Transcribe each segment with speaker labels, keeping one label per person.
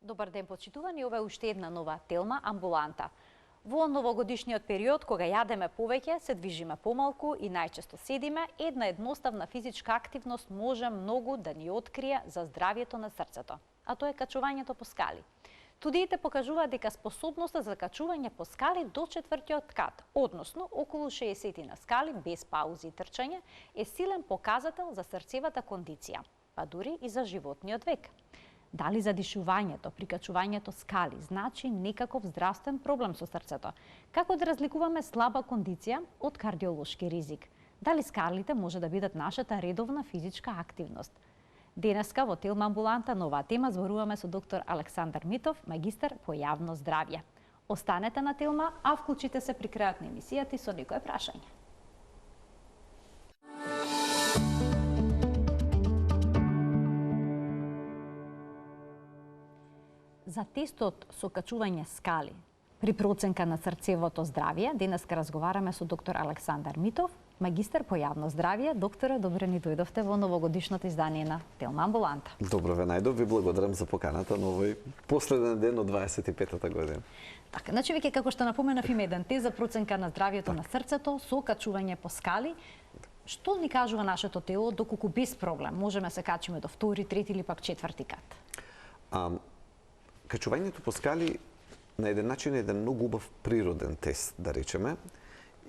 Speaker 1: Добар ден, почитувани, ова е уште една нова Телма амбуланта. Во новогодишниот период, кога јадеме повеќе, се движиме помалку и најчесто седиме, една едноставна физичка активност може многу да ни открие за здравјето на срцето, а тоа е качувањето по скали. Студиите покажуваат дека способноста за качување по скали до 4-тиот кат, односно околу 60 на скали без паузи и трчање, е силен показател за срцевата кондиција, па дури и за животниот век. Дали задишувањето при качувањето скали значи некаков здравствен проблем со срцето? Како да разликуваме слаба кондиција од кардиолошки ризик? Дали скалите може да бидат нашата редовна физичка активност? Денеска во Телма амбуланта на оваа тема зборуваме со доктор Александар Митов, магистар по јавно здравје. Останете на Телма, а вклучите се при крајот на емисијата со некое прашање. За тестот со качување скали при проценка на срцевото здравје, денеска разговараме со доктор Александар Митов, магистар по јавно здравје. Докторе, добре ни дојдовте во новогодишното издание на Телма амбуланта.
Speaker 2: Добро ве најдов, ви благодарам за поканата на овој последен ден од 25-та година.
Speaker 1: Така, значи веќе како што напоменав има еден тест за проценка на здравјето на срцето со качување по скали. Што ни кажува нашето тело доколку без проблем можеме се качиме до 2, 3 или пак 4 кат?
Speaker 2: Качувањето по скали на еден начин е еден многу убав природен тест, да речеме.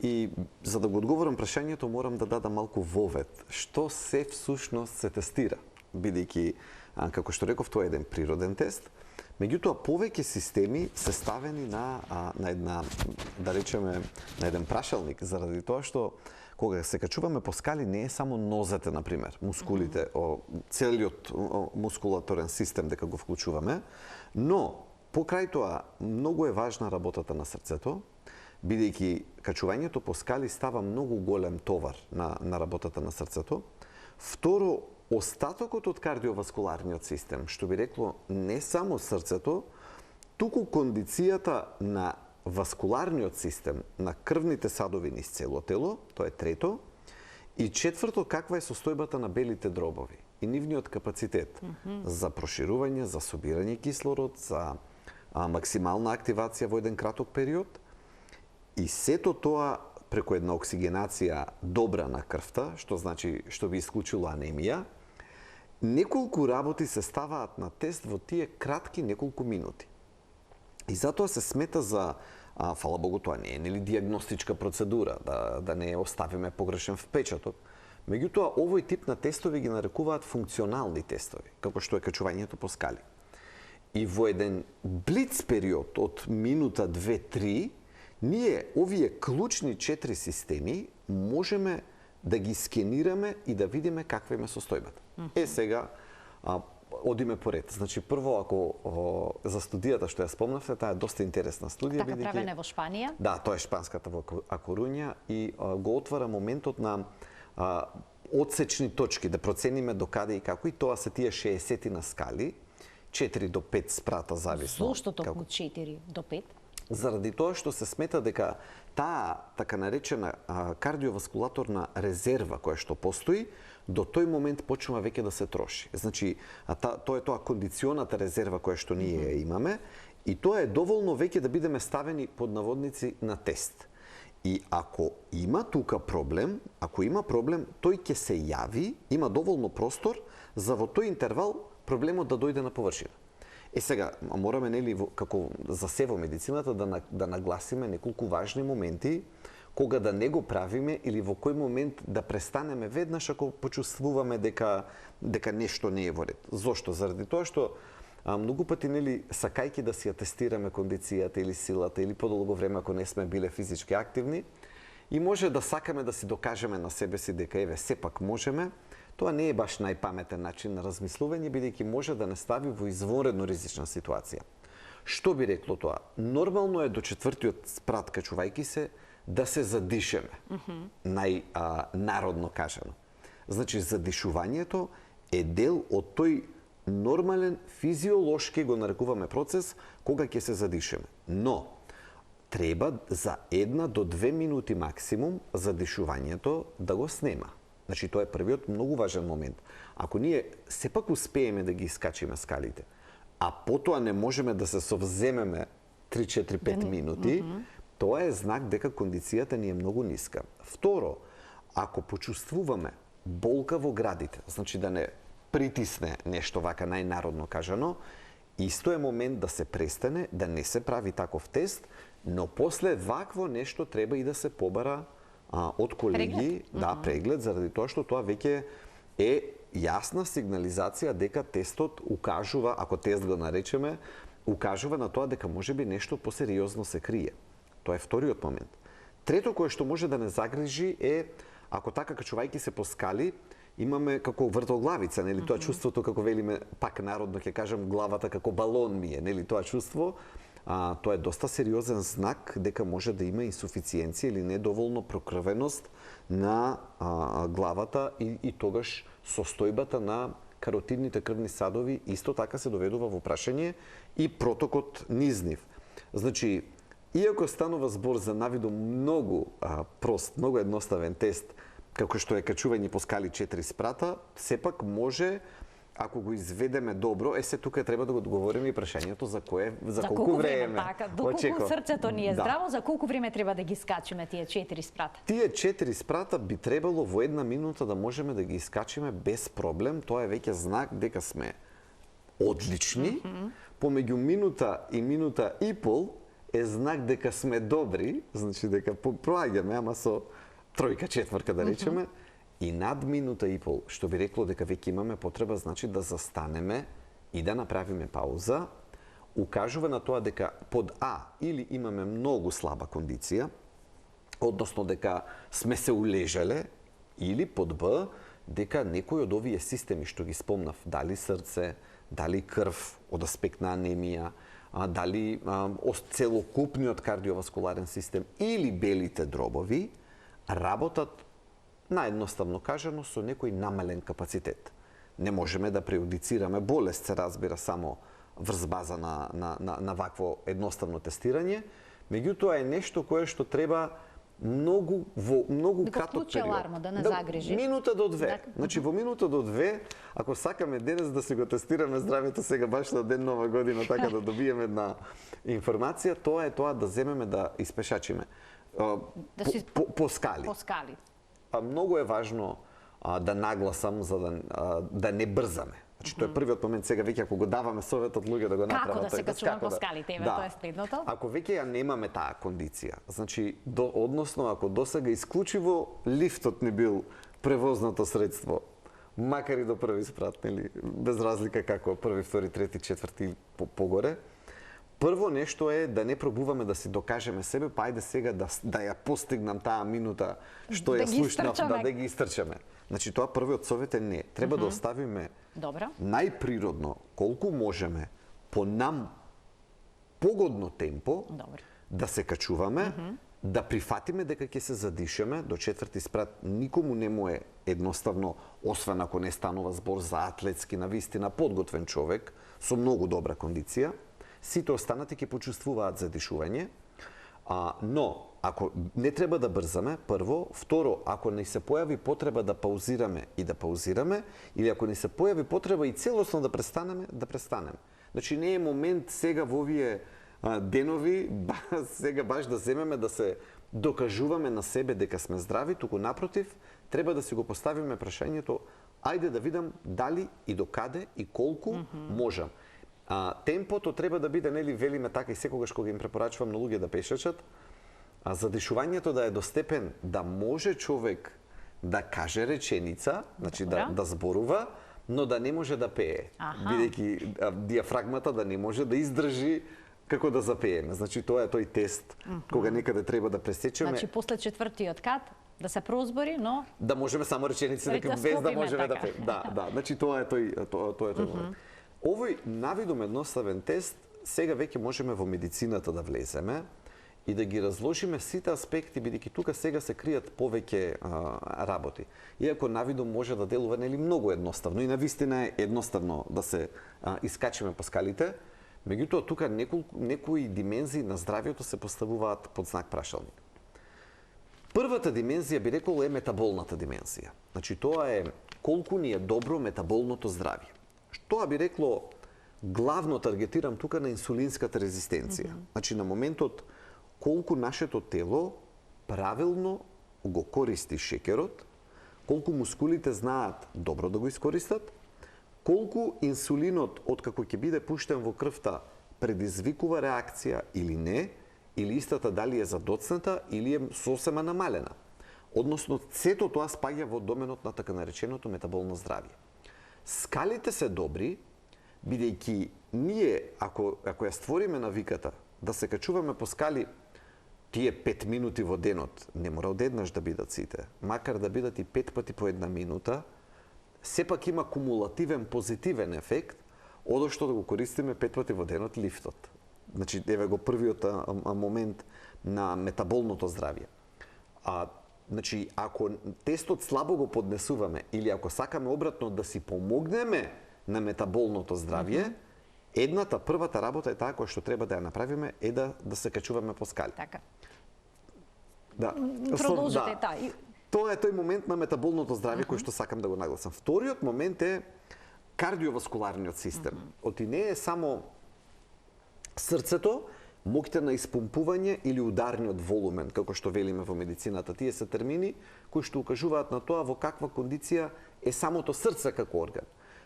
Speaker 2: И за да го одговорам прашањето, морам да дадам малку вовед. Што се всушност се тестира? Бидејќи, како што реков, тоа е еден природен тест. Меѓутоа, повеќе системи се ставени на една, да речеме, на еден прашалник, заради тоа што кога се качуваме по скали не е само нозете, например, мускулите, целиот мускулаторен систем дека го вклучуваме, но покрај тоа многу е важна работата на срцето, бидејќи качувањето по скали става многу голем товар на работата на срцето. Второ, остатокот од кардиоваскуларниот систем, што би рекло не само срцето, туку кондицијата на васкуларниот систем, на крвните садови низ цело тело, тоа е трето, и четврто, каква е состојбата на белите дробови и нивниот капацитет за проширување, за собирање кислород, за максимална активација во еден краток период. И сето тоа преку една оксигенација добра на крвта, што значи што би исклучило анемија, неколку работи се ставаат на тест во тие кратки неколку минути. И затоа се смета за, фала Богу, тоа не е нели диагностичка процедура, да не оставиме погрешен впечаток. Меѓутоа, овој тип на тестови ги нарекуваат функционални тестови, како што е качувањето по скали. И во еден блиц период од минута, 2-3, ние овие клучни 4 системи можеме да ги скенираме и да видиме каква е состојбата. Сега, одиме поред. Значи, прво, ако за студијата што ја спомнавте, таа е доста интересна студија.
Speaker 1: Така правене во Шпанија?
Speaker 2: Да, тоа е шпанската во Акоруња и го отвара моментот на одсечни точки, да процениме докаде и како, и тоа се тие 60 на скали, 4 до 5 спрата зависно.
Speaker 1: Зошто токму 4 до 5?
Speaker 2: Заради тоа што се смета дека таа така наречена кардиоваскулаторна резерва која што постои, до тој момент почнува веќе да се троши. Значи, тоа е тоа кондиционата резерва која што ние имаме, и тоа е доволно веќе да бидеме ставени под наводници на тест. И ако има тука проблем, тој ќе се јави, има доволно простор за во тој интервал проблемот да дојде на површина. Сега, мораме, нели, како за се во медицината, да нагласиме неколку важни моменти, кога да не го правиме или во кој момент да престанеме веднаш ако почувствуваме дека нешто не е во ред. Зошто? Заради тоа што многу пати, нели, сакајќи да си ја тестираме кондицијата или силата или подолго време ако не сме биле физички активни, и може да сакаме да си докажеме на себе си дека еве сепак можеме. Тоа не е баш најпаметен начин на размислување, бидејќи може да не стави во извонредно ризична ситуација. Што би рекло тоа? Нормално е до 4-тиот спрат качувајќи се да се задишеме. Најнародно кажано. Значи, задишувањето е дел од тој нормален физиолошки, го нарекуваме, процес кога ќе се задишеме. Но треба за 1 до 2 минути максимум задишувањето да го снема. Значи, тоа е првиот многу важен момент. Ако ние сепак успееме да ги искачиме скалите, а потоа не можеме да се совземеме 3-4-5 минути, тоа е знак дека кондицијата ни е многу ниска. Второ, ако почувствуваме болка во градите, значи да не притисне нешто вака најнародно кажано, исто е момент да се престане, да не се прави таков тест, но после вакво нешто треба и да се побара од колеги, преглед, заради тоа што тоа веќе е јасна сигнализација дека тестот укажува, ако тест го наречеме, укажува на тоа дека можеби нешто посериозно се крие. Тоа е вториот момент. Трето кое што може да не загрижи е ако така качувајќи се по скали, имаме како вртоглавица, нели тоа чувството како велиме пак народно ќе кажам главата како балон ми е, нели тоа чувство. Тоа е доста сериозен знак дека може да има инсуфициенција или недоволно прокрвеност на главата и тогаш состојбата на каротидните крвни садови исто така се доведува во прашање и протокот низ нив. Значи, иако станува збор за навидом многу прост, многу едноставен тест, како што е качување по скали 4 спрата, сепак може, ако го изведеме добро, се тука треба да го одговориме и прашањето за колку време.
Speaker 1: Така, доколку срцето ни е здраво, за колку време треба да ги искачиме тие 4 спрата?
Speaker 2: Тие 4 спрата би требало во 1 минута да можеме да ги искачиме без проблем. Тоа е веќе знак дека сме одлични. Помеѓу минута и пол е знак дека сме добри, значи дека проаѓаме, ама со тројка, четврка да речеме, и над минута и пол, што би рекло дека веќе имаме потреба, значи да застанеме и да направиме пауза, укажува на тоа дека под А или имаме многу слаба кондиција, односно дека сме се улежале, или под Б дека некој од овие системи што ги спомнав, дали срце, дали крв од аспект на анемија, дали целокупниот кардиоваскуларен систем или белите дробови, работат наедноставно кажано со некој намален капацитет. Не можеме да преюдицираме болест, се разбира само врз база на вакво едноставно тестирање, меѓутоа е нешто кое што треба многу краток период.
Speaker 1: Аларма, да не загрижи.
Speaker 2: Минута до 2. Значи во минута до 2, ако сакаме денес да си го тестираме здравјето сега баш на ден Нова година, така да добиеме една информација, тоа е тоа да земеме да испешачиме. По скали.
Speaker 1: По скали.
Speaker 2: Многу е важно да нагласам за да не брзаме. Значи тоа е првиот момент сега веќе ако го даваме советот луѓе да го направат.
Speaker 1: Како да се качуваме по скалите, тоа е следното.
Speaker 2: Ако веќе ја немаме таа кондиција, значи односно ако досега исклучиво лифтот не бил превозното средство, макар и до први спрат, нели, без разлика како први, втори, трети, четврти или погоре, прво нешто е да не пробуваме да си докажеме себе, па ајде сега да ја постигнам таа минута што ја слушнав, да ги истрчаме. Значи тоа првиот совет е не. Треба да оставиме најприродно, колку можеме, по нам погодно темпо, да се качуваме, да прифатиме дека ќе се задишеме, до четврти спрат никому не му е едноставно, освен ако не станува збор за атлетски, навистина подготвен човек, со многу добра кондиција, сите останати ќе почувствуваат задишување, но ако не треба да брзаме, прво, второ, ако не се појави потреба да паузираме и да паузираме, или ако не се појави потреба и целосно да престанеме, да престанеме. Значи не е момент сега во овие денови, сега баш да земеме да се докажуваме на себе дека сме здрави, туку напротив, треба да си го поставиме прашањето, ајде да видам дали и до каде и колку можам. Темпото треба да биде, нели, велиме така и секогаш кога им препорачувам на луѓе да пешачат, задишувањето да е до степен да може човек да каже реченица, значи да зборува, но да не може да пее, бидејќи диафрагмата да не може да издржи како да запееме. Значи тоа е тој тест кога некаде треба да пресечеме.
Speaker 1: Значи после четвртиот кат да се прозбори, но
Speaker 2: да можеме само реченици без да можеме да пееме. Да, значи тоа е тој момент. Овој навидом едноставен тест сега веќе можеме во медицината да влеземе и да ги разложиме сите аспекти, бидејќи тука сега се кријат повеќе работи. Иако навидом може да делува нели многу едноставно и навистина е едноставно да се искачиме по скалите, меѓутоа тука некои димензии на здравјето се поставуваат под знак прашалник. Првата димензија би рекол е метаболната димензија. Значи тоа е колку ни е добро метаболното здравје. Тоа би рекло главно таргетирам тука на инсулинската резистенција. Значи на моментот колку нашето тело правилно го користи шеќерот, колку мускулите знаат добро да го искористат, колку инсулинот откако ќе биде пуштен во крвта предизвикува реакција или не, или истата дали е задоцната или е сосема намалена. Односно, сето тоа спаѓа во доменот на така нареченото метаболно здравје. Скалите се добри, бидејќи ние, ако ја створиме навиката да се качуваме по скали тие 5 минути во денот, не мора одеднаш да бидат сите, макар да бидат и 5 пати по 1 минута, сепак има кумулативен позитивен ефект, одошто да го користиме 5 пати во денот лифтот. Значи, еве го првиот момент на метаболното здравје. Значи, ако тестот слабо го поднесуваме или ако сакаме обратно да си помогнеме на метаболното здравје, првата работа е таа која што треба да ја направиме е да се качуваме по скали.
Speaker 1: Така.
Speaker 2: Да.
Speaker 1: Продолжете тај.
Speaker 2: Тоа е тој момент на метаболното здравје кој што сакам да го нагласам. Вториот момент е кардиоваскуларниот систем. Оти не е само срцето, моќта на испумпување или ударниот волумен, како што велиме во медицината. Тие се термини кои што укажуваат на тоа во каква кондиција е самото срце како орган.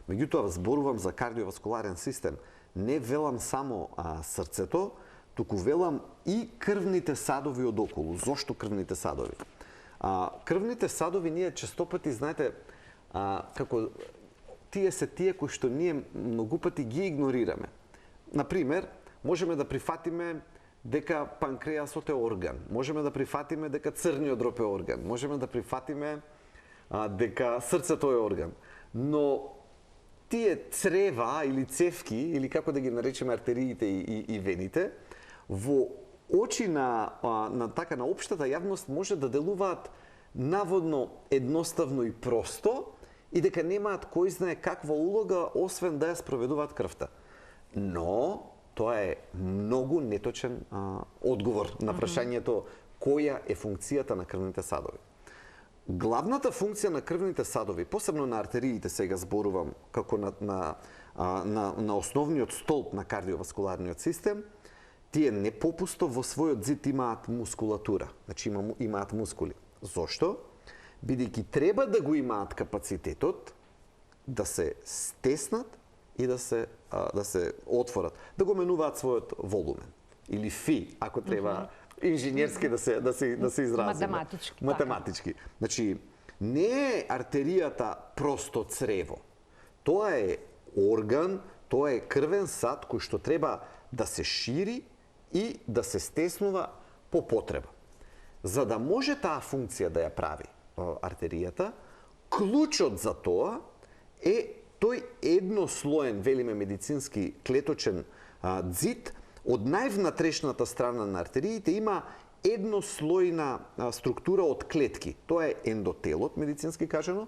Speaker 2: Меѓутоа, зборувам за кардиоваскуларен систем. Не велам само срцето, туку велам и крвните садови од околу. Зошто крвните садови? Крвните садови ние честопати, знаете, како тие се тие кои што ние многу пати ги игнорираме. Например, можеме да прифатиме дека панкреасот е орган, можеме да прифатиме дека црниот дроб е орган, можеме да прифатиме дека срцето е орган. Но тие црева или цевки, или како да ги наречеме артериите и вените, во очи на општата јавност може да делуваат наводно едноставно и просто и дека немаат кој знае каква улога, освен да ја спроведуваат крвта. Но тоа е многу неточен одговор на прашањето која е функцијата на крвните садови. Главната функција на крвните садови, посебно на артериите, сега зборувам како на основниот столб на кардиоваскуларниот систем, тие не попусто во својот зид имаат мускулатура, значи имаат мускули. Зошто? Бидејќи треба да го имаат капацитетот да се стеснат и да се отворат, да го менуваат својот волумен или фи, ако треба инженерски да се изразиме. Математички. Значи, не е артеријата просто црево. Тоа е орган, тоа е крвен сад кој што треба да се шири и да се стеснува по потреба. За да може таа функција да ја прави артеријата, клучот за тоа е тој еднослоен, велиме медицински, клеточен ѕид, од највнатрешната страна на артериите има еднослојна структура од клетки. Тоа е ендотелот, медицински кажано.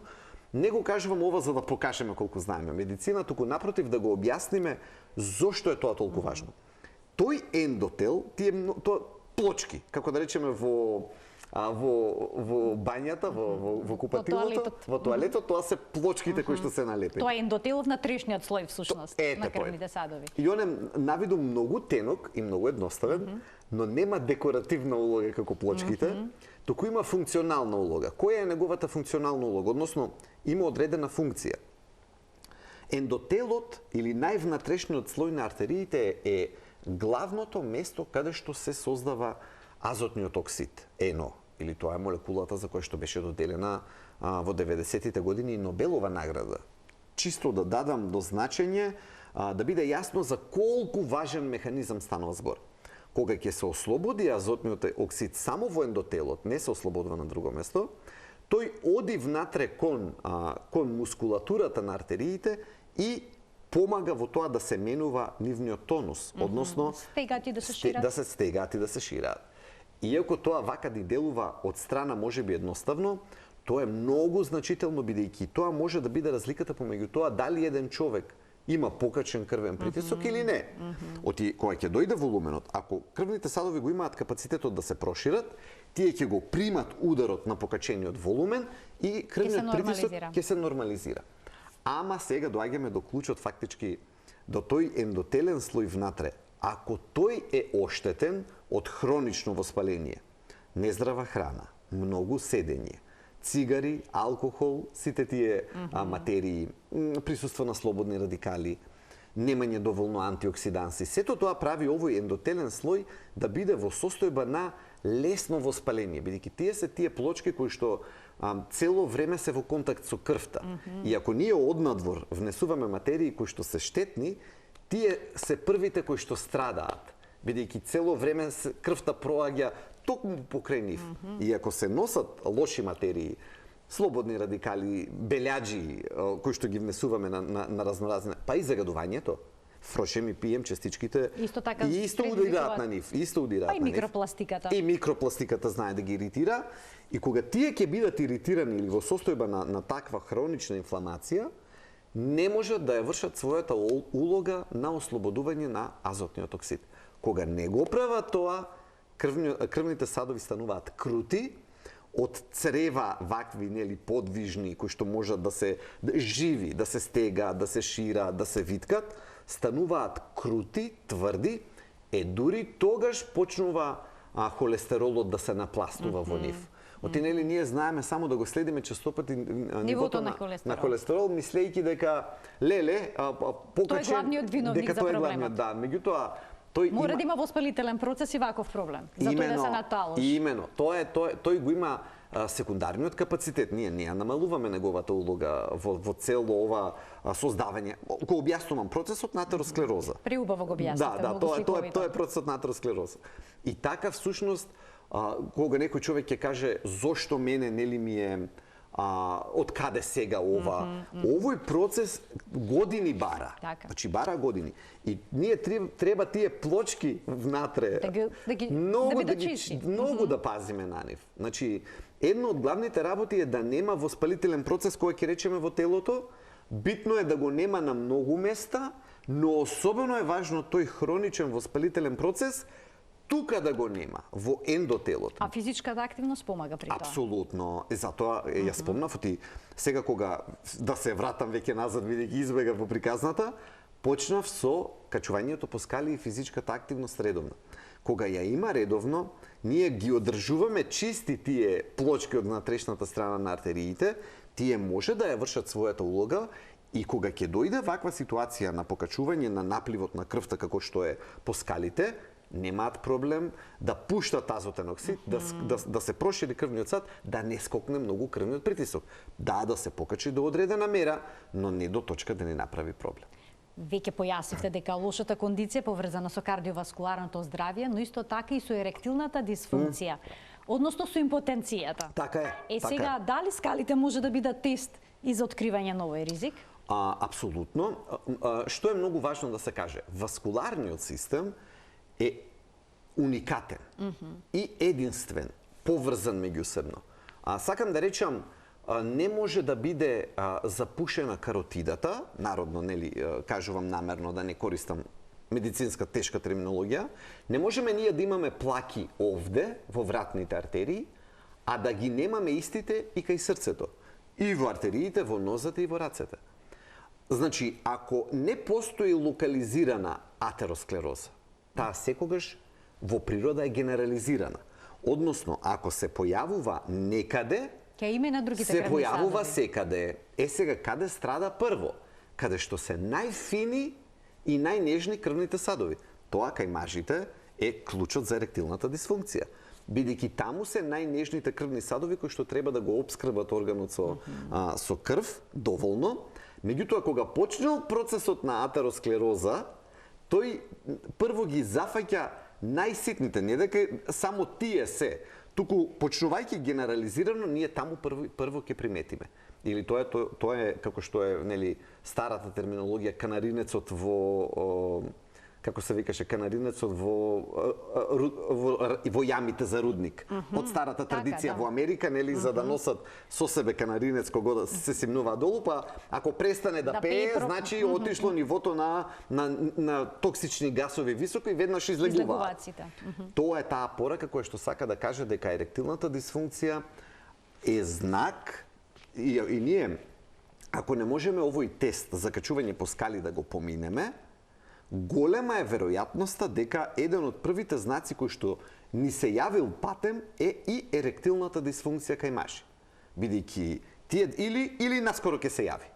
Speaker 2: Не го кажувам ова за да покажеме колку знаеме медицина, туку напротив да го објасниме зошто е тоа толку важно. Тој ендотел, тоа плочки, како да речеме во бањата, во купатилото, во тоалетот, тоа се плочките кои што се налепени.
Speaker 1: Тоа е ендотел внатрешниот слој всушност на крвните садови.
Speaker 2: И он е навиду многу тенок и многу едноставен, но нема декоративна улога како плочките, туку има функционална улога. Која е неговата функционална улога? Односно, има одредена функција. Ендотелот или највнатрешниот слој на артериите е главното место каде што се создава азотниот оксид, НО, или тоа е молекулата за која што беше доделена во 90-тите години Нобелова награда. Чисто да дадам до значење, да биде јасно за колку важен механизам станува збор. Кога ќе се ослободи азотниот оксид само во ендотелот, не се ослободува на друго место, тој оди внатре кон мускулатурата на артериите и помага во тоа да се менува нивниот тонус, односно да се стегаат и да се шираат. Иако тоа вака да делува од страна можеби едноставно, тоа е многу значително бидејќи тоа може да биде разликата помеѓу тоа дали еден човек има покачен крвен притисок или не. Кога ќе дојде волуменот, ако крвните садови го имаат капацитетот да се прошират, тие ќе го примат ударот на покачениот волумен и крвниот притисок ќе се нормализира. Ама сега доаѓаме до клучот фактички до тој ендотелен слој внатре, ако тој е оштетен од хронично воспаление, нездрава храна, многу седење, цигари, алкохол, сите тие материи, присуство на слободни радикали, немање доволно антиоксиданси, сето тоа прави овој ендотелен слој да биде во состојба на лесно воспаление, бидејќи тие се тие плочки кои што цело време се во контакт со крвта. И ако ние однадвор внесуваме материи кои што се штетни, тие се првите кои што страдаат, бидејќи цело време крвта проаѓа токму покрај нив. И ако се носат лоши материи, слободни радикали, белјаджи кои што ги внесуваме на разноразни, па и загадувањето, фрошем и пием частичките,
Speaker 1: исто така
Speaker 2: и исто удираат на нив, исто удираат на нив.
Speaker 1: И микропластиката.
Speaker 2: И микропластиката знае да ги иритира. И кога тие ќе бидат иритирани или во состојба на таква хронична инфламација, не можат да ја вршат својата улога на ослободување на азотниот оксид. Кога не го прават тоа, крвните садови стануваат крути, од црева вакви подвижни кои што можат да се живи, да се стегаат, да се шираат, да се виткат, стануваат крути, тврди, дури тогаш почнува холестеролот да се напластува во нив. Оти ние знаеме само да го следиме честопати нивото на холестерол, мислејќи дека покачен,
Speaker 1: тој е главниот виновник за проблемот.
Speaker 2: Да, меѓутоа
Speaker 1: мора да има воспалителен процес и ваков проблем, за тој да се наталош.
Speaker 2: Имено, тој го има секундарниот капацитет. Ние не ја намалуваме неговата улога во цело ова создавање. Го објаснувам процесот на атеросклероза.
Speaker 1: Преубаво го објаснувате.
Speaker 2: Да, тоа е процесот на атеросклероза. И така всушност кога некој човек ќе каже зошто мене ми е од каде сега ова, овој процес години бара. Значи бара години. И ние треба тие плочки внатре многу да пазиме на нив. Значи едно од главните работи е да нема воспалителен процес кој ќе речеме во телото. Битно е да го нема на многу места, но особено е важно тој хроничен воспалителен процес тука да го нема, во ендотелото.
Speaker 1: А физичката активност помага при тоа?
Speaker 2: Апсолутно. Затоа ја спомнав, сега кога да се вратам веќе назад, бидејќи избегав во приказната, почнав со качувањето по скали и физичката активност редовно. Кога ја има редовно, ние ги одржуваме чисти тие плочки од натрешната страна на артериите, тие може да ја вршат својата улога. И кога ќе дојде ваква ситуација на покачување на напливот на крвта како што е по скалите, немаат проблем да пуштат азотен оксид, да се прошири крвниот сад, да не скокне многу крвниот притисок. Да се покачи до одредена мера, но не до точка да не направи проблем.
Speaker 1: Веќе појаснивте дека лошата кондиција е поврзана со кардиоваскуларното здравје, но исто така и со еректилната дисфункција, односно со импотенцијата.
Speaker 2: Така е.
Speaker 1: Сега, дали скалите може да бидат тест и за откривање на овој ризик?
Speaker 2: Апсолутно. Што е многу важно да се каже, васкуларниот систем е уникатен и единствен, поврзан меѓусебно. Сакам да речам, не може да биде запушена каротидата, народно, кажувам намерно да не користам медицинска тешка терминологија, не можеме ние да имаме плаки овде, во вратните артерии, а да ги немаме истите и кај срцето. И во артериите, во нозете и во рацете. Значи, ако не постои локализирана атеросклероза, таа секогаш во природа е генерализирана. Односно, ако се појавува некаде, се појавува секаде. Сега, каде страда прво? Каде што се најфини и најнежни крвните садови. Тоа кај мажите е клучот за еректилната дисфункција. Бидејќи таму се најнежните крвни садови кои што треба да го обскрбат органот со крв доволно. Меѓутоа, кога почнал процесот на атеросклероза, тој прво ги зафаќа најситните, не дека само тие се, туку почнувајќи генерализирано, ние таму прво ќе приметиме. Или тоа е како што е старата терминологија, канаринецот во како се викаше, канаринецот во јамите за рудник. Од старата традиција во Америка, за да носат со себе канаринец кога се симнуваат долу, па ако престане да пее, значи отишло нивото на токсични гасови високо и веднаш излегуваат. Тоа е таа порака која што сака да каже дека еректилната дисфункција е знак и ние, ако не можеме овој тест за качување по скали да го поминеме, голема е веројатноста дека еден од првите знаци кои што ни се јавил патем е и еректилната дисфункција кај мажи. Бидејќи тие или наскоро ќе се јави.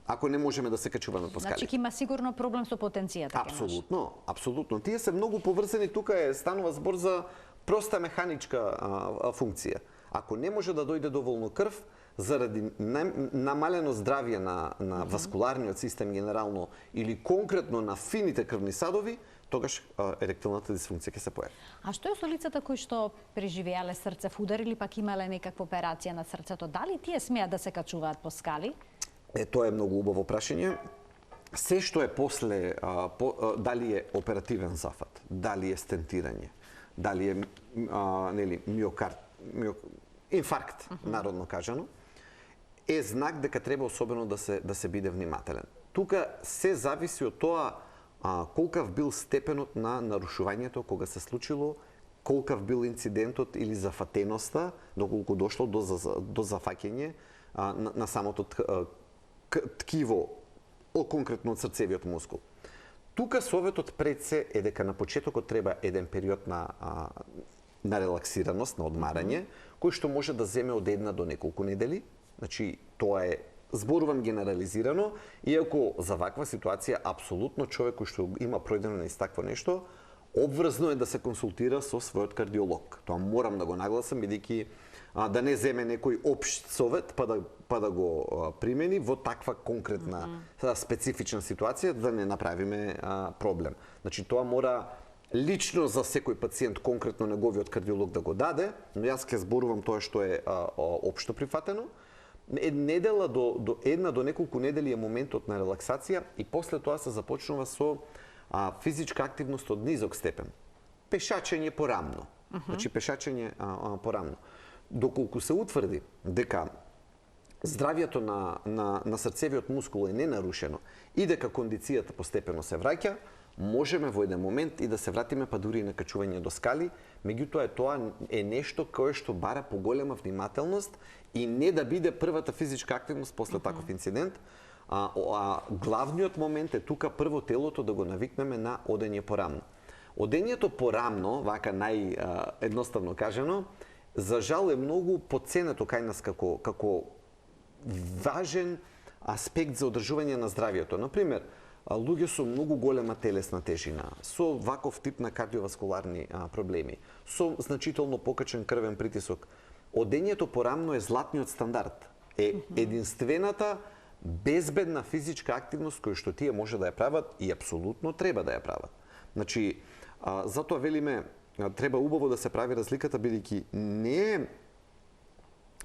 Speaker 2: Ако не можеме да се качуваме по скали.
Speaker 1: Значи ќе има сигурно проблем со потенцијата кај мажи.
Speaker 2: Апсолутно, апсолутно. Тие се многу поврзани, тука станува збор за проста механичка функција. Ако не може да дојде доволно крв, заради намалено здравје на васкуларниот систем генерално или конкретно на фините крвни садови, тогаш еректилната дисфункција ќе се појави.
Speaker 1: А што е со лицата кои што преживеале срцев удар или пак имале некаква операција на срцето? Дали тие смеат да се качуваат по скали?
Speaker 2: Тоа е многу убаво прашање. Се што е после, дали е оперативен зафат, дали е стентирање, дали е инфаркт, народно кажано, е знак дека треба особено да се биде внимателен. Тука се зависи од тоа колкав бил степенот на нарушувањето кога се случило, колкав бил инцидентот или зафатеноста, доколку дошло до зафаќање на самото ткиво, конкретно од срцевиот мускул. Тука советот пред се е дека на почетокот треба еден период на релаксираност, на одмарање, кој што може да земе од 1 до неколку недели. Значи, тоа е, зборувам генерализирано, иако за ваква ситуација апсолутно човек кој што има пројдено на истакво нешто, обврзно е да се консултира со својот кардиолог. Тоа морам да го нагласам, бидејќи да не земе некој општ совет па да го примени во таква конкретна специфична ситуација, да не направиме проблем. Значи, тоа мора лично за секој пациент конкретно неговиот кардиолог да го даде, но јас ќе зборувам тоа што е општо прифатено. Недела до 1 до неколку недели е моментот на релаксација и после тоа се започнува со физичка активност од низок степен. Пешачење порамно. Значи пешачење порамно. Доколку се утврди дека здравјето на срцевиот мускул е ненарушено и дека кондицијата постепено се враќа, можеме во еден момент и да се вратиме па дури и на качување до скали, меѓутоа тоа е нешто кое што бара поголема внимателност и не да биде првата физичка активност после таков инцидент. Главниот момент е тука прво телото да го навикнеме на одење порамно. Одењето порамно, вака наједноставно кажано, за жал е многу поценето кај нас како важен аспект за одржување на здравјето. Например, луѓе со многу голема телесна тежина, со ваков тип на кардиоваскуларни проблеми, со значително покачен крвен притисок, одењето порамно е златниот стандард. Е единствената безбедна физичка активност која што тие може да ја прават и апсолутно треба да ја прават. Значи, затоа велиме, треба убаво да се прави разликата, бидејќи не е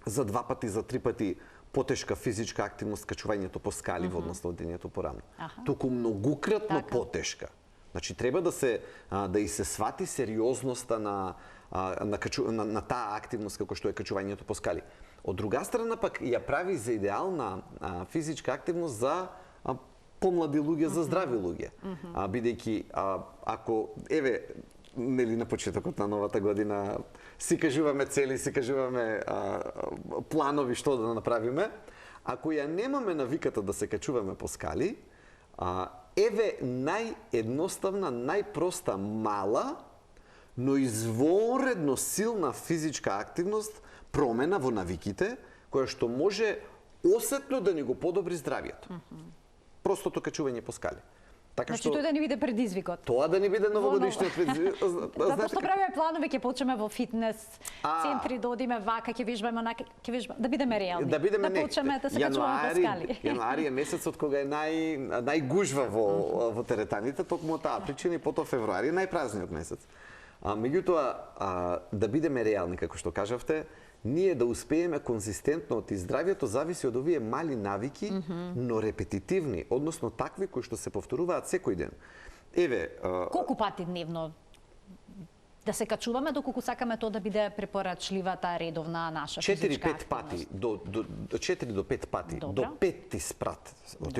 Speaker 2: за 2 пати, за 3 пати потешка физичка активност качувањето по скали во однос на одењето порамно. Туку многукратно потешка. Значи треба да и се свати сериозноста на таа активност како што е качувањето по скали. Од друга страна пак ја прави за идеална физичка активност за помлади луѓе, за здрави луѓе. Бидејќи ако нели на почетокот на новата година си кажуваме цели, си кажуваме планови што да направиме, ако ја немаме навиката да се качуваме по скали, наједноставна, најпроста, мала, но изворедно силна физичка активност, промена во навиките, која што може осетно да ни го подобри здравјето. Простото качување по скали.
Speaker 1: Значи тоа да ни биде предизвикот.
Speaker 2: Тоа да ни биде новогодишниот предизвик.
Speaker 1: Затоа што правиме планови, ќе почнеме во фитнес центри, да одиме вака, ќе вежбаме онака, да бидеме реални.
Speaker 2: Да бидеме
Speaker 1: почнеме да се качуваме по скали.
Speaker 2: Јануари е месецот кога е најгужва во теретаните, токму од таа причина и потоа февруари е најпразниот месец. Меѓутоа, да бидеме реални, како што кажавте, ние да успееме конзистентно од здравјето зависи од овие мали навики, но репетитивни, односно такви кои што се повторуваат секој ден.
Speaker 1: Колку пати дневно да се качуваме, доколку сакаме тоа да биде препорачлива таа редовна наша физичка активност?
Speaker 2: 4 до 5 пати, до 5 спрат,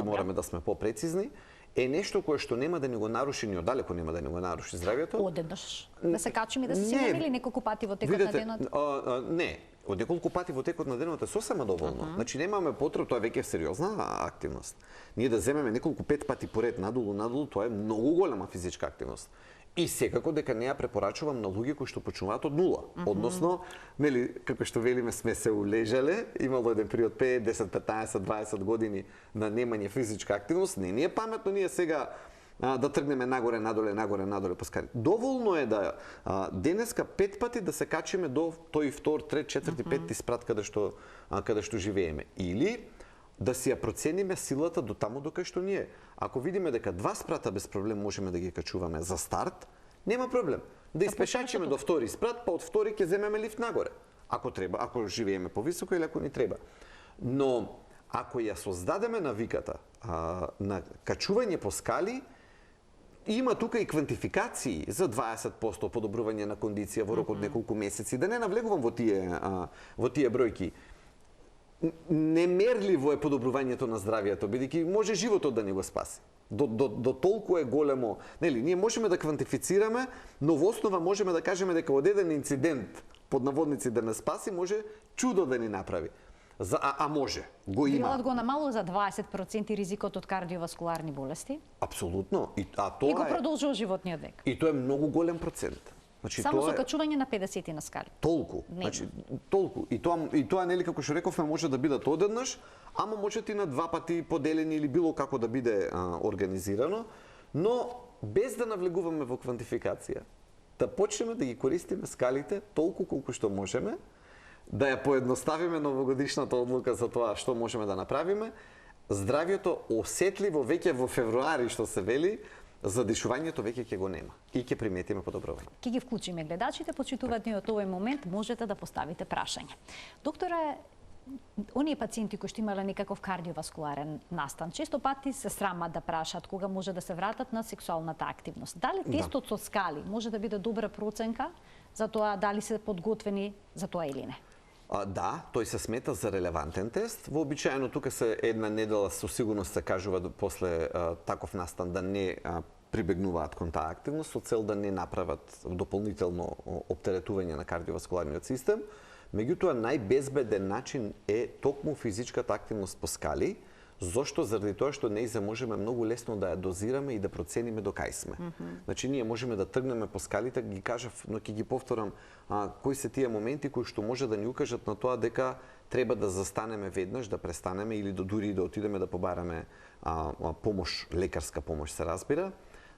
Speaker 2: мораме да сме попрецизни, е нешто кое што нема да ни го наруши, ни оддалеко нема да ни го наруши здравјето.
Speaker 1: Одеднаш. Да се качиме и да се симаме или неколку пати во текот на денот?
Speaker 2: Не. од неколку пати во текот на денот е сосема доволно. Значи немаме потреба, тоа е веќе сериозна активност. Ние да земеме неколку 5 пати поред надолу, тоа е многу голема физичка активност. И секако дека не ја препорачувам на луѓе кои што почнуваат од нула. Односно, нели, како што велиме, сме се улежале, имало еден период 5, 10, 15, 20 години на немање физичка активност, не ни е паметно ние сега да тргнеме нагоре по скали. Доволно е да денеска 5 пати да се качиме до тој втор, трет, четврти, петти спрат каде што живееме. Или да си ја процениме силата до таму до кај што ние. Ако видиме дека 2 спрата без проблем можеме да ги качуваме за старт, нема проблем. Да испешачиме до втори спрат, па од втори ќе земеме лифт нагоре. Ако треба, ако живееме повисоко или ако ни треба. Но ако ја создадеме навиката на качување по скали, има тука и квантификации за 20% подобрување на кондиција во рок од неколку месеци. Да не навлегувам во тие бројки. Немерливо е подобрувањето на здравието, бидејќи може животот да ни го спаси. До толку е големо, нели, ние можеме да квантифицираме, но во основа можеме да кажеме дека од еден инцидент под наводници да не спаси, може чудо да ни направи. Може, го има.
Speaker 1: Делот го намалува за 20% ризикот од кардиоваскуларни болести?
Speaker 2: Апсолутно. И
Speaker 1: го продолжува животниот век.
Speaker 2: И тоа е многу голем процент. Значи,
Speaker 1: само со качување на 50 на скали.
Speaker 2: Толку. Значи, толку. И тоа нели како што рековме може да бидат одеднаш, ама може и на 2 пати поделени или било како да биде организирано, но без да навлегуваме во квантификација, да почнеме да ги користиме скалите толку колку што можеме, да ја поедноставиме новогодишната одлука за тоа што можеме да направиме, здравието осетливо веќе во февруари што се вели, задишувањето веќе ќе го нема и ќе приметиме подобрување.
Speaker 1: Ќе ги вклучиме гледачите, почитувани од овој момент можете да поставите прашање. Докторе, оние пациенти кои што имале некаков кардиоваскуларен настан, често пати се срамат да прашаат кога може да се вратат на сексуалната активност. Дали тестот со скали може да биде добра проценка за тоа дали се подготвени за тоа или не?
Speaker 2: Да, тој се смета за релевантен тест. Вообичаено тука се една недела со сигурност се кажува после таков настан да не прибегнуваат кон таа активност со цел да не направат дополнително оптеретување на кардиоваскуларниот систем. Меѓутоа најбезбеден начин е токму физичката активност по скали, зошто заради тоа што нејзе можеме многу лесно да ја дозираме и да процениме до кај сме. Значи ние можеме да тргнеме по скалите, ги кажав, но ќе ги повторам, кои се тие моменти кои што може да ни укажат на тоа дека треба да застанеме веднаш, да престанеме или дури да отидеме да побараме помош, лекарска помош се разбира.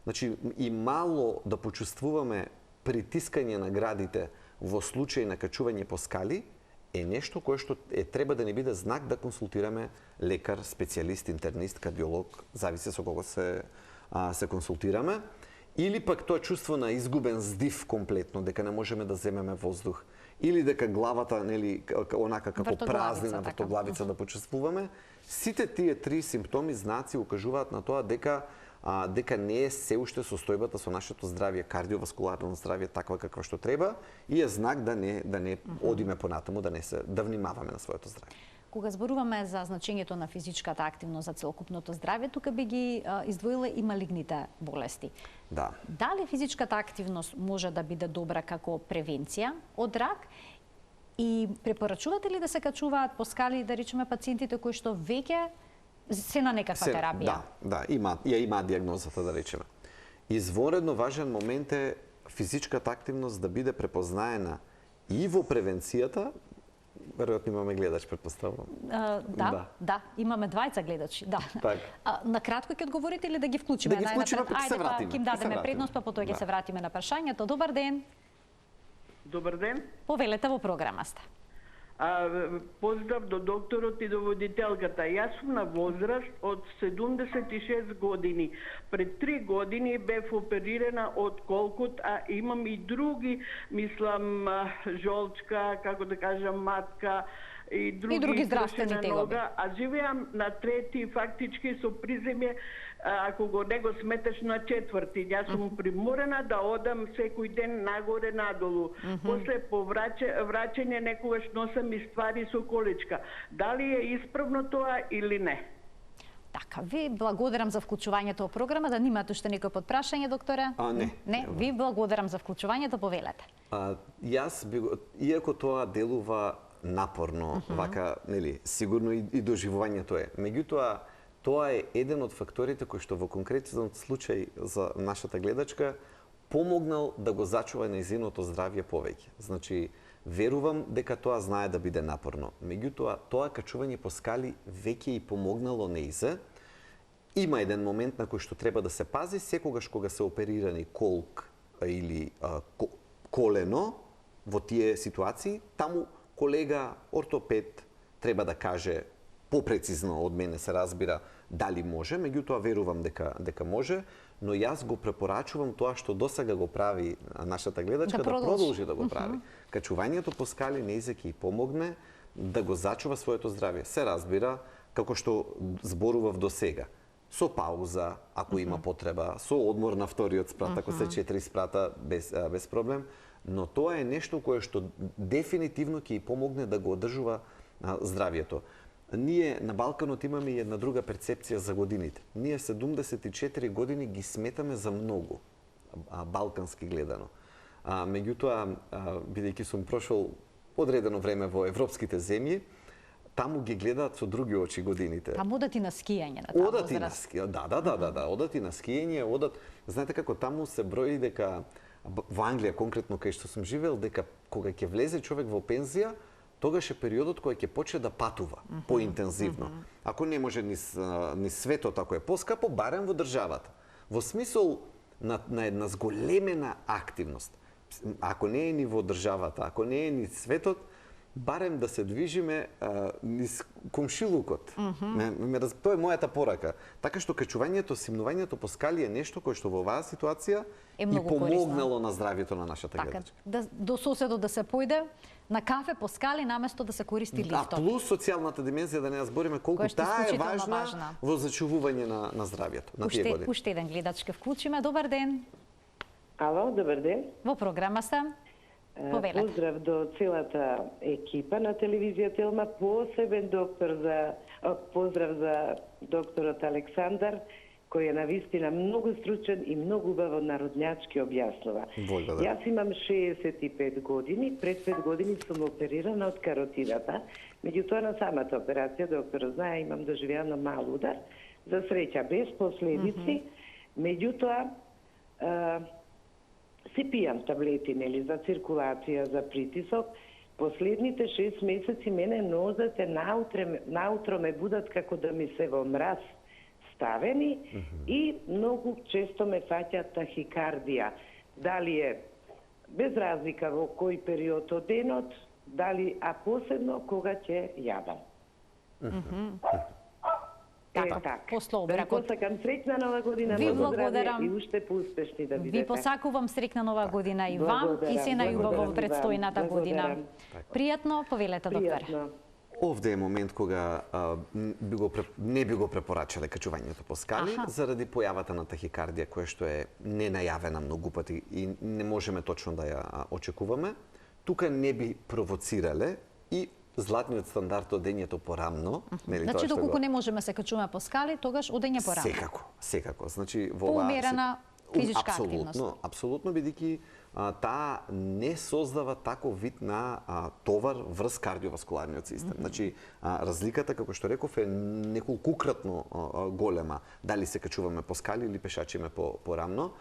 Speaker 2: Значи и мало да почувствуваме притискање на градите во случај на качување по скали е нешто кое што треба да ни биде знак да консултираме лекар, специјалист, интернист, кардиолог, зависи со кого се консултираме, или пак тоа чувство на изгубен здив комплетно, дека не можеме да земеме воздух, или дека главата, нели, онака како празнина, вртоглавица да почувствуваме. Сите тие три симптоми, знаци укажуваат на тоа дека не е се уште состојбата со нашето здравје, кардиоваскуларно здравје таква каква што треба и е знак да не одиме понатаму, да внимаваме на своето здравје.
Speaker 1: Кога зборуваме за значењето на физичката активност за целокупното здравје, тука би ги издвоила и малигните болести.
Speaker 2: Да.
Speaker 1: Дали физичката активност може да биде добра како превенција од рак? И препорачувате ли да се качуваат по скали, да речеме, пациентите кои што веќе се на некаква терапија?
Speaker 2: Да, има диагнозата, да речеме. Изворедно важен момент е физичката активност да биде препознаена и во превенцијата. Веројатно имаме гледач, претпоставувам.
Speaker 1: Да, имаме двајца гледачи, да. На кратко ќе одговорите или да ги вклучиме?
Speaker 2: Да ги вклучиме, па ќе се вратиме.
Speaker 1: Ќе им дадеме предност, па потоа ќе се вратиме на прашањето. Добар ден.
Speaker 3: Добар ден.
Speaker 1: Повелете во програма сте.
Speaker 3: Поздрав до докторот и до водителката. Јас сум на возраст од 76 години. Пред 3 години бев оперирана од колкут, а имам и други, мислам, жолчка, како да кажам, матка, и други
Speaker 1: здравствени тегоби.
Speaker 3: А живеам на трети, фактички со приземје, ако го не го сметаш на четврти. Јас сум приморена да одам секој ден нагоре надолу. После по враќање некогаш носам и ствари со количка. Дали е исправно тоа или не?
Speaker 1: Така, ви благодарам за вклучувањето во програма. Да немате уште некој подпрашање, докторе? Не, ви благодарам за вклучувањето, повелете.
Speaker 2: Јас, иако тоа делува напорно, вака, нели, сигурно и доживувањето е. Меѓутоа, тоа е еден од факторите кој што во конкретен случај за нашата гледачка помогнал да го зачува нејзиното здравје повеќе. Значи, верувам дека тоа знае да биде напорно. Меѓутоа, тоа качување по скали веќе и помогнало нејзе. Има еден момент на кој што треба да се пази, секогаш кога се оперирани колк или колено во тие ситуации, таму колега ортопед треба да каже попрецизно од мене се разбира дали може, меѓутоа верувам дека може, но јас го препорачувам тоа што досега го прави нашата гледачка да продолжи да го прави. Качувањето по скали нејзе ќе помогне да го зачува своето здравје. Се разбира како што зборував до сега. Со пауза, ако има потреба, со одмор на вториот спрат, ако се 4 спрата без проблем, но тоа е нешто кое што дефинитивно ќе помогне да го одржува здравјето. Ние на Балканот имаме и една друга перцепција за годините. Ние 74 години ги сметаме за многу, балкански гледано. Меѓутоа, бидејќи сум прошол одредено време во европските земји, таму ги гледаат со други очи годините.
Speaker 1: Таму одат и на скијање на таа
Speaker 2: Одат и на скијање, да, одат и на скијање, одат. Знаете како таму се брои дека во Англија конкретно кај што сум живеел, дека кога ќе влезе човек во пензија, тогаш е периодот кој ќе почне да патува поинтензивно. Ако не може ни светот, ако е поскапо, барем во државата. Во смисол на една зголемена активност. Ако не е ни во државата, ако не е ни светот, барем да се движиме низ комшилукот. Тоа е мојата порака. Така што качувањето, симнувањето по скали е нешто кое што во оваа ситуација и помогнало на здравјето на нашата гледачка.
Speaker 1: До соседот да се појде на кафе по скали наместо да се користи лифтот.
Speaker 2: А плюс социјалната димензија, да не ја збориме колку таа е важна во зачувување на здравјето на тие години.
Speaker 1: Уште еден гледач ке вклучиме. Добар ден.
Speaker 4: Ало, добар ден.
Speaker 1: Во програма сте. Повелете.
Speaker 4: Поздрав до целата екипа на телевизија Телма, посебен поздрав за докторот Александар, кој е навистина многу стручен и многу убаво народњачки објаснува. Јас имам 65 години, пред 5 години сум оперирана од каротидата. Меѓутоа на самата операција, докторот знае, имам доживеано мал удар, за среќа без последици. Меѓутоа си пијам таблети, нели, за циркулација, за притисок. Последните 6 месеци мене нозете наутро ме будат како да ми се во мраз ставени и многу често ме фаќа тахикардија. Дали е без разлика во кој период од денот, а посебно кога ќе јадам.
Speaker 1: Така, пословби.
Speaker 4: Да посакам среќна нова година,
Speaker 1: ви благодарам
Speaker 4: и уште поуспешни да бидете.
Speaker 1: Ви посакувам среќна нова година и вам и се најубаво во предстојната година. Пријатно, повелете докторе.
Speaker 2: Овде е момент кога не би го препорачале качувањето по скали заради појавата на тахикардија која што е ненајавена многу пати и не можеме точно да ја очекуваме. Тука не би провоцирале и златниот стандард одењето порамно, нели тоа што
Speaker 1: значи доколку не можеме се качуваме по скали, тогаш одење порамно.
Speaker 2: Секако. Значи во
Speaker 1: поумерена физичка активност.
Speaker 2: Апсолутно, бидејќи таа не создава таков вид на товар врз кардиоваскуларниот систем. Значи разликата, како што реков, е неколкукратно голема дали се качуваме по скали или пешачиме порамно.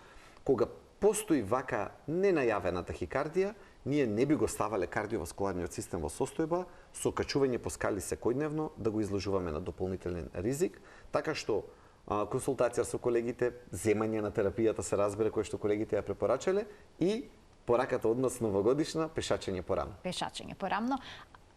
Speaker 2: Кога постои вака ненајавена тахикардија, ние не би го ставале кардиоваскуларниот систем во состојба со качување по скали секојдневно да го изложуваме на дополнителен ризик, така што консултација со колегите, земање на терапијата се разбира кој што колегите ја препорачале и пораката однос новогодишна пешачење порамно.
Speaker 1: Пешачење порамно.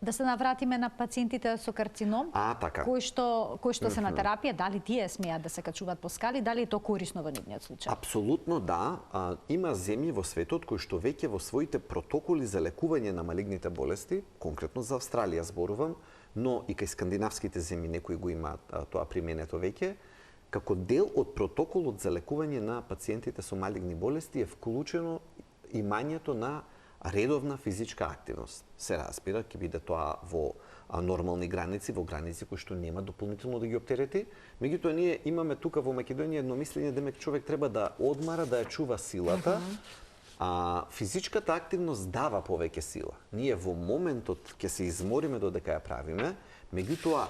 Speaker 1: Да се навратиме на пациентите со карцином,
Speaker 2: така.
Speaker 1: кои што се на терапија, дали тие смеат да се качуваат по скали, дали е тоа корисно во нивниот случај?
Speaker 2: Апсолутно да. Има земји во светот кои што веќе во своите протоколи за лекување на малигните болести, конкретно за Австралија зборувам, но и кај скандинавските земји некои го имаат тоа применето веќе, како дел од протоколот за лекување на пациентите со малигни болести е вклучено имањето на редовна физичка активност. Се разбира, ќе биде тоа во нормални граници, во граници кои што нема дополнително да ги оптерети. Меѓутоа, ние имаме тука во Македонија едно мислење, демек човек треба да одмара, да ја чува силата, Физичката активност дава повеќе сила. Ние во моментот ќе се измориме додека ја правиме, меѓутоа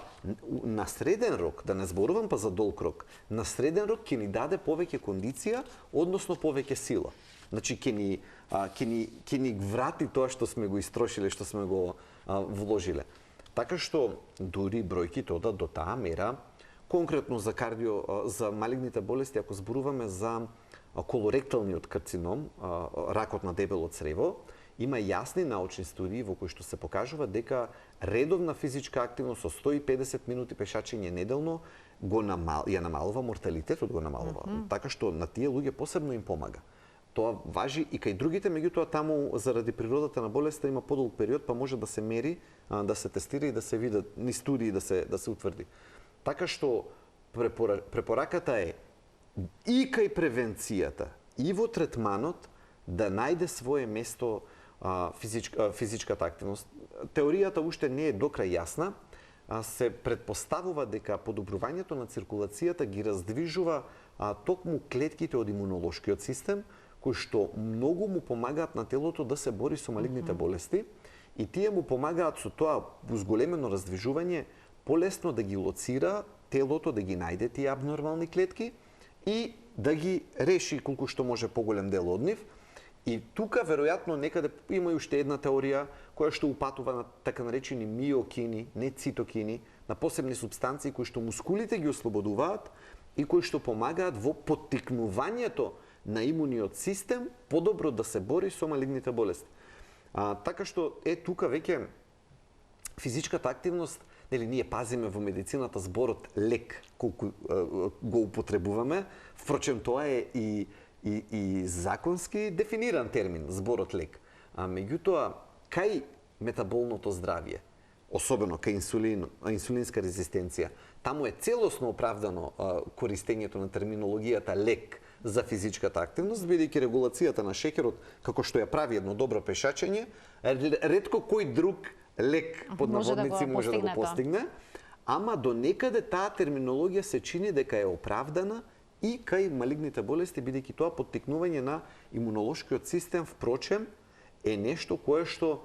Speaker 2: на среден рок, да не зборувам па за долг рок, на среден рок ќе ни даде повеќе кондиција, односно повеќе сила. Значи ќе ни врати тоа што сме го истрошиле, што сме го вложиле. Така што дури бројките одат до таа мера, конкретно за за малигните болести, ако зборуваме за колоректалниот карцином, ракот на дебело црево, има јасни научни студии во кои што се покажува дека редовна физичка активност со 150 минути пешачење неделно ја намалува морталитетот, го намалува. Така што на тие луѓе посебно им помага. Тоа важи и кај другите, меѓутоа таму заради природата на болеста има подолг период, па може да се мери, да се тестира и да се видат ни студии да се утврди. Така што препораката е и кај превенцијата, и во третманот да најде свое место физичката активност. Теоријата уште не е докрај јасна, се предпоставува дека подобрувањето на циркулацијата ги раздвижува токму клетките од имунолошкиот систем, кои што многу му помагаат на телото да се бори со малигните болести и тие му помагаат со тоа зголемено раздвижување полесно да ги лоцира телото, да ги најде тие абнормални клетки и да ги реши колку што може поголем дел од нив. И тука веројатно некаде има уште една теорија која што упатува на така наречени миокини, не цитокини, на посебни супстанции кои што мускулите ги ослободуваат и кои што помагаат во поттикнувањето на имуниот систем подобро да се бори со малигните болести. Така што тука веќе физичката активност, нели ние пазиме во медицината зборот лек колку го употребуваме, впрочем тоа е и законски дефиниран термин, зборот лек. Меѓутоа, кај метаболното здравје, особено кај инсулинска резистенција, таму е целосно оправдано користењето на терминологијата лек за физичката активност, бидејќи регулацијата на шеќерот, како што ја прави едно добро пешачење, ретко кој друг лек под наводници може да го постигне, ама до некаде таа терминологија се чини дека е оправдана и кај малигните болести, бидејќи тоа поттикнување на имунолошкиот систем, впрочем, е нешто кое што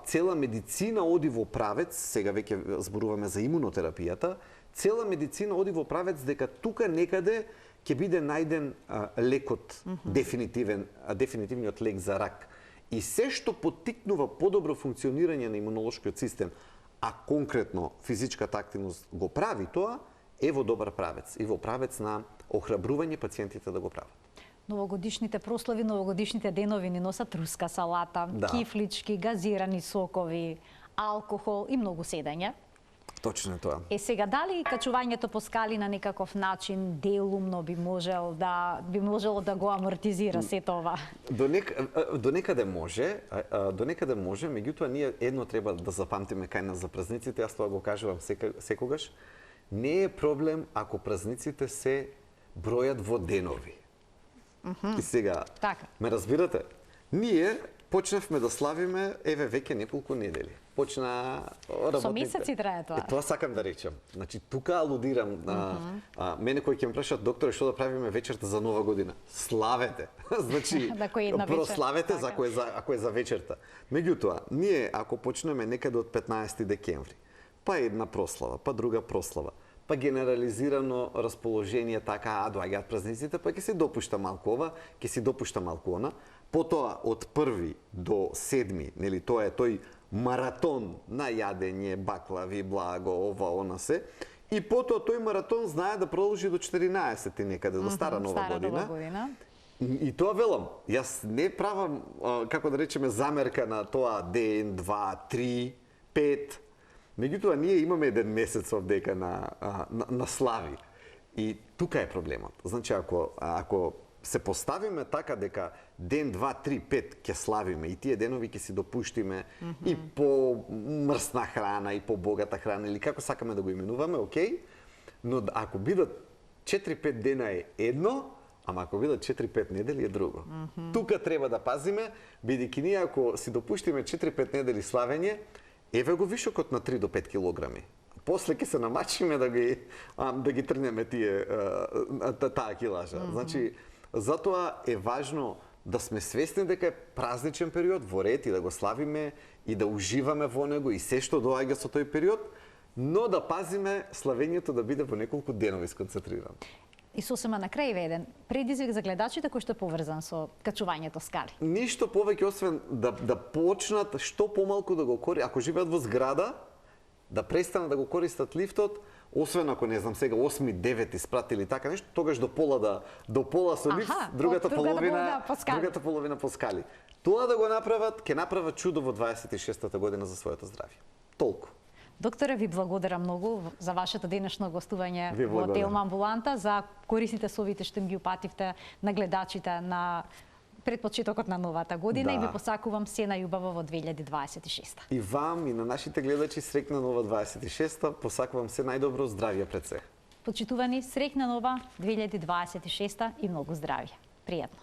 Speaker 2: цела медицина оди во правец, сега веќе зборуваме за имунотерапијата, цела медицина оди во правец дека тука некаде ќе биде најден лекот, дефинитивниот лек за рак. И се што поттикнува подобро функционирање на имунолошкиот систем, а конкретно физичката активност го прави тоа, е во добар правец и во правец на охрабрување пациентите да го прават.
Speaker 1: Новогодишните прослави, новогодишните денови ни носат руска салата, кифлички, газирани сокови, алкохол и многу седење.
Speaker 2: Точно е тоа.
Speaker 1: Сега дали качувањето по скали на некаков начин делумно би можело да го амортизира се тоа?
Speaker 2: До некаде може, меѓутоа ние едно треба да запамтиме кај нас за празниците, јас тоа го кажувам секогаш. Не е проблем ако празниците се бројат во денови. И сега, ме разбирате? Ние почнавме да славиме веќе неколку недели. Почна работните.
Speaker 1: Со месеци трае тоа.
Speaker 2: Тоа сакам да речам. Значи тука алудирам на мене кој ќе ме прашаат, докторе, што да правиме вечерта за Нова година? Славете. Значи прославете ако е за вечерта. Меѓутоа, ние ако почнеме некаде од 15 декември, па една прослава, па друга прослава, па генерализирано расположение така, доаѓаат празниците, па ќе се допушта малку ова, ќе се допушта малку она. Потоа од 1 до 7, нели тоа е тој маратон на јадење, баклави, благо, ова, она се. И потоа тој маратон знае да продолжи до 14 некаде, до Стара Нова година. И тоа велам, јас не правам, како да речеме, замерка на тоа ден, 2, 3, 5. Меѓутоа, ние имаме еден месец овдека на слави. И тука е проблемот. Значи, ако се поставиме така дека ден, 2, 3, 5 ќе славиме и тие денови ќе си допуштиме и по мрсна храна, и по богата храна, или како сакаме да го именуваме, окей, но ако бидат 4-5 дена е едно, ама ако бидат 4-5 недели е друго. Тука треба да пазиме, бидејќи ние ако си допуштиме 4-5 недели славење, еве го вишокот на 3 до 5 килограми. После ќе се намачиме да ги трнеме таа килажа. Значи, затоа е важно да сме свесни дека е празничен период во ред и да го славиме и да уживаме во него и се што доаѓа со тој период, но да пазиме славењето да биде во неколку денови сконцентрирано.
Speaker 1: И сосема на крај еден предизвик за гледачите кој што е поврзан со качувањето скали.
Speaker 2: Ништо повеќе освен да почнат што помалку да го користат, ако живеат во зграда, да престанат да го користат лифтот, освен ако не знам сега 8-9 испратили така нешто, тогаш до пола со лифт, другата половина по скали. Тоа да го направат, ќе направат чудо во 26-та година за своето здравје. Толку.
Speaker 1: Докторе, ви благодарам многу за вашето денешно гостување во Телма амбуланта, за корисните совети што им ги упативте на гледачите на пред почетокот на новата година и ви посакувам се најубаво во 2026.
Speaker 2: И вам и на нашите гледачи среќна нова 26-та, посакувам се најдобро, здравје пред се.
Speaker 1: Почитувани, среќна нова 2026 и многу здравје. Пријатно.